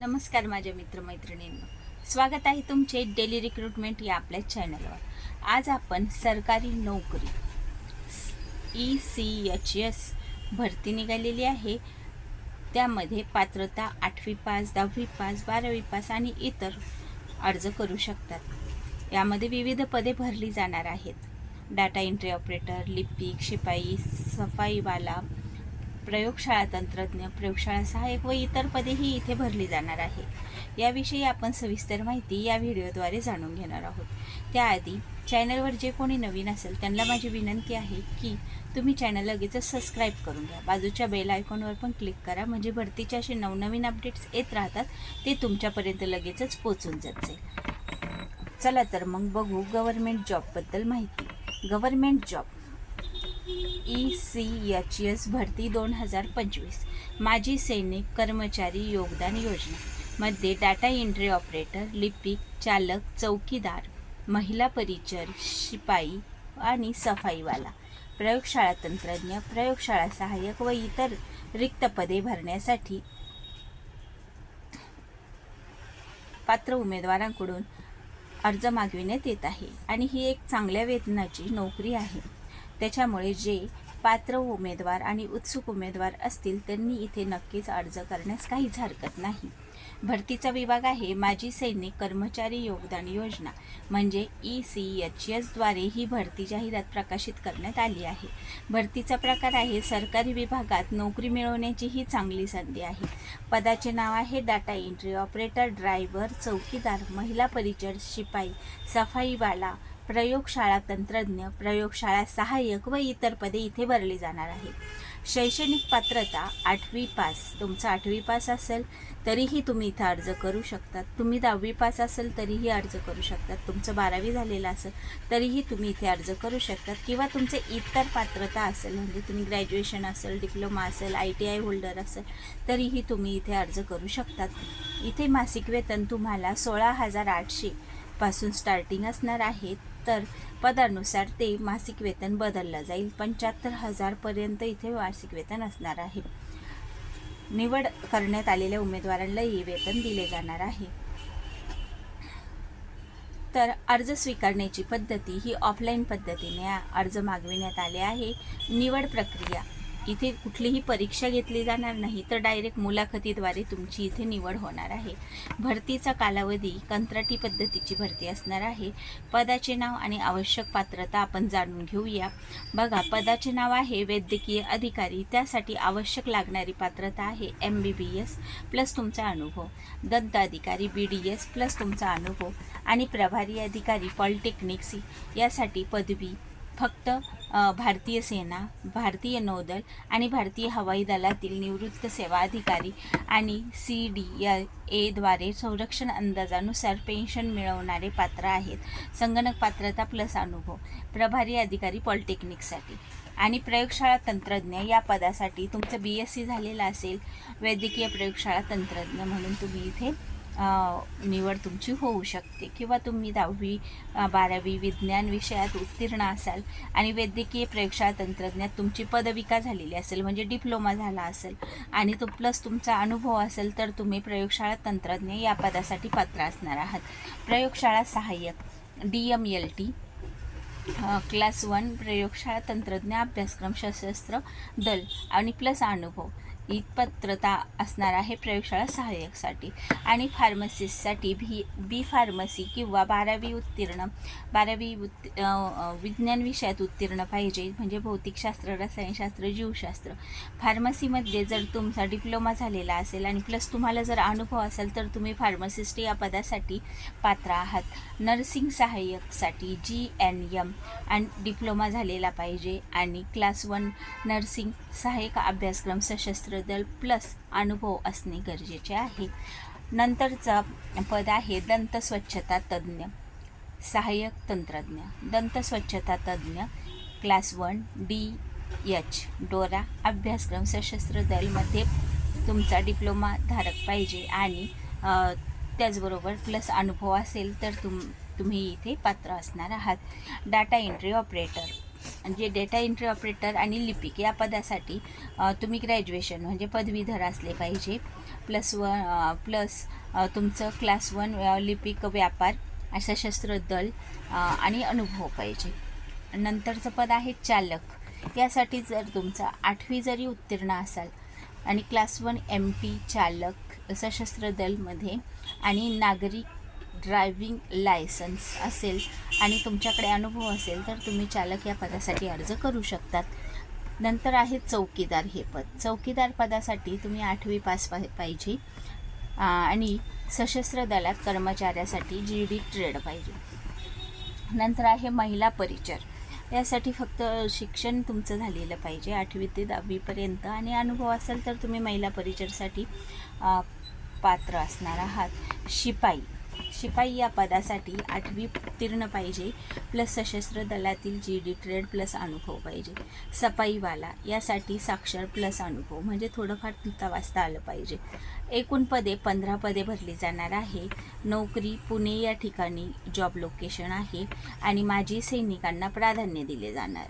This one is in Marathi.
नमस्कार माझ्या मित्रमैत्रिणींनो, स्वागत आहे तुमचे डेली रिक्रूटमेंट या आपल्या चॅनलवर। आज आपण सरकारी नोकरी ECHS भरती निघालेली आहे। त्यामध्ये पात्रता 8वी पास, 10वी पास, 12वी पास आणि इतर अर्ज करू शकतात। यामध्ये विविध पदे भरली जाणार आहेत। डाटा एंट्री ऑपरेटर, लिपिक, शिपाई, सफाईवाला, प्रयोगशाळा तंत्रज्ञ, प्रयोगशाळा सहाय्यक व इतर पदेही इथे भरली जाणार आहे। याविषयी आपण सविस्तर माहिती या व्हिडिओद्वारे जाणून घेणार आहोत। त्याआधी चॅनलवर जे कोणी नवीन असेल त्यांना माझी विनंती आहे की तुम्ही चॅनल लगेच सबस्क्राईब करून घ्या। बाजूच्या बेल आयकॉनवर पण क्लिक करा, म्हणजे भरतीचे असे नवनवीन अपडेट्स येत राहतात, ते तुमच्यापर्यंत लगेचच पोहोचून जातील। चला तर मग बघू गव्हर्नमेंट जॉबबद्दल माहिती। गव्हर्नमेंट जॉब ECHS भरती 2025 माजी सैनिक कर्मचारी योगदान योजना मध्ये डाटा एंट्री ऑपरेटर, लिपिक, चालक, चौकीदार, महिला परिचर, शिपाई आणि सफाईवाला, प्रयोगशाळा तंत्रज्ञ, प्रयोगशाळा सहाय्यक व इतर रिक्त पदे भरण्यासाठी पात्र उमेदवारांकडून अर्ज मागविण्यात येत आहे आणि ही एक चांगल्या वेतनाची नोकरी आहे। त्याच्यामुळे जे पात्र उमेदवार आणि उत्सुक उमेदवार असतील त्यांनी इथे नक्कीच अर्ज करण्यास काहीच हरकत नाही। भरतीचा विभाग आहे माजी सैनिक कर्मचारी योगदान योजना म्हणजे ECHS द्वारे ही भरती जाहिरात प्रकाशित करण्यात आली आहे। भरतीचा प्रकार आहे सरकारी विभागात नोकरी मिळवण्याची ही चांगली संधी आहे। पदाचे नाव आहे डाटा एंट्री ऑपरेटर, ड्रायव्हर, चौकीदार, महिला परिचर, शिपाई, सफाईवाला, प्रयोगशाळा तंत्रज्ञ, प्रयोगशाळा सहाय्यक व इतर पदे इथे भरली जाणार आहेत। शैक्षणिक पात्रता 8वी पास, तुमचा 8वी पास असेल तरीही तुम्ही इथे अर्ज करू शकतात। तुम्ही 10वी पास असेल तरीही अर्ज करू शकतात। तुमचं 12वी झालेलं असेल तरीही तुम्ही इथे अर्ज करू शकतात, किंवा तुमचे इतर पात्रता असेल म्हणजे तुम्ही ग्रॅज्युएशन असेल, डिप्लोमा असेल, ITI होल्डर असेल तरीही तुम्ही इथे अर्ज करू शकतात। इथे मासिक वेतन तुम्हाला 16,800 पासून स्टार्टिंग असणार आहे, तर पदानुसार ते मासिक वेतन बदललं जाईल। 75,000 पर्यंत इथे मासिक वेतन असणार आहे। निवड करण्यात आलेल्या उमेदवारांनाही वेतन दिले जाणार आहे। तर अर्ज स्वीकारण्याची पद्धती ही ऑफलाईन पद्धतीने अर्ज मागविण्यात आले आहे। निवड प्रक्रिया इथे कुठलीही परीक्षा घेतली जाणार नाही, तर डायरेक्ट मुलाखतीद्वारे तुमची इथे निवड होणार आहे। भरतीचा कालावधी कंत्राटी पद्धतीची भरती असणार आहे। पदाचे नाव आणि आवश्यक पात्रता आपण जाणून घेऊया। बघा, पदाचे नाव आहे वैद्यकीय अधिकारी, त्यासाठी आवश्यक लागणारी पात्रता आहे MBBS प्लस तुमचा अनुभव, दंत अधिकारी BDS प्लस तुमचा अनुभव आणि प्रभारी अधिकारी पॉलिटेक्निक्स यासाठी पदवी फक्त भारतीय सेना, भारतीय नौदल आणि भारतीय हवाई दलातील निवृत्त सेवा अधिकारी आणि CDA द्वारे संरक्षण अंदाजानुसार पेन्शन मिळवणारे पात्र आहेत। संगणक पात्रता प्लस अनुभव, प्रभारी अधिकारी पॉलिटेक्निकसाठी आणि प्रयोगशाळा तंत्रज्ञ या पदासाठी तुमचं BSc झालेलं असेल, वैद्यकीय प्रयोगशाळा तंत्रज्ञ म्हणून तुम्ही इथे निवड तुमची होऊ शकते, किंवा तुम्ही 10वी 12वी विज्ञान विषयात उत्तीर्ण असाल आणि वैद्यकीय प्रयोगशाळा तंत्रज्ञात तुमची पदविका झालेली असेल म्हणजे डिप्लोमा झाला असेल आणि तो प्लस तुमचा अनुभव असेल, तर तुम्ही प्रयोगशाळा तंत्रज्ञ या पदासाठी पात्र असणार आहात। प्रयोगशाळा सहाय्यक DMLT क्लास 1 प्रयोगशाळा तंत्रज्ञ अभ्यासक्रम सशस्त्र दल आणि प्लस अनुभव ही पात्रता असणार आहे प्रयोगशाळा सहाय्यकसाठी। आणि फार्मसिस्टसाठी बी फार्मसी किंवा 12वी उत्तीर्ण, विज्ञान विषयात उत्तीर्ण पाहिजे म्हणजे भौतिकशास्त्र, रसायनशास्त्र, जीवशास्त्र। फार्मसीमध्ये जर तुमचा डिप्लोमा झालेला असेल आणि प्लस तुम्हाला जर अनुभव असेल तर तुम्ही फार्मसिस्ट या पदासाठी पात्र आहात। नर्सिंग सहाय्यकसाठी GNM आणि डिप्लोमा झालेला पाहिजे आणि क्लास 1 नर्सिंग सहाय्यक अभ्यासक्रम सशस्त्र दल प्लस अनुभव असणे गरजेचे आहे। नंतरचा पद आहे दंत स्वच्छता तज्ज्ञ सहाय्यक तंत्रज्ञ, दंत स्वच्छता तज्ज्ञ क्लास 1 DH डोरा अभ्यासक्रम सशस्त्र दलमध्ये तुमचा डिप्लोमा धारक पाहिजे आणि त्याचबरोबर प्लस अनुभव असेल तर तुम्ही इथे पात्र असणार आहात। डाटा एंट्री ऑपरेटर जे डेटा एंट्री ऑपरेटर आणि लिपिक या पदासाठी तुम्ही ग्रॅज्युएशन म्हणजे पदवीधर असले पाहिजे, प्लस तुमचं क्लास 1 लिपिक व्यापार, सशस्त्र दल आणि अनुभव पाहिजे. नंतरचं पद आहे चालक. यासाठी जर तुमचा 8वी जरी उत्तीर्ण असाल आणि क्लास 1 MT चालक सशस्त्र दलमध्ये आणि नागरिक ड्रायव्हिंग लायसन्स असेल आणि तुमच्याकडे अनुभव असेल तर तुम्ही चालक या पदासाठी अर्ज करू शकतात. नंतर आहे चौकीदार हे पद. चौकीदार पदासाठी तुम्ही 8वी पास पाहिजे आणि सशस्त्र दलात कर्मचाऱ्यासाठी GD ट्रेड पाहिजे. नंतर आहे महिला परिचर. यासाठी फक्त शिक्षण तुमचं झालेलं पाहिजे 8वी ते 10वीपर्यंत आणि अनुभव असेल तर तुम्ही महिला परिचरसाठी पात्र असणार आहात. शिपाई या पदासाठी 8वी उत्तीर्ण पाहिजे प्लस सशस्त्र दलातील GD ट्रेड प्लस अनुभव पाहिजे. सफाईवाला यासाठी साक्षर प्लस अनुभव म्हणजे थोडंफार लिहिता वाचता आलं पाहिजे. एकूण पदे 15 पदे भरली जाणार आहे. नोकरी पुणे या ठिकाणी जॉब लोकेशन आहे आणि माजी सैनिकांना प्राधान्य दिले जाणार.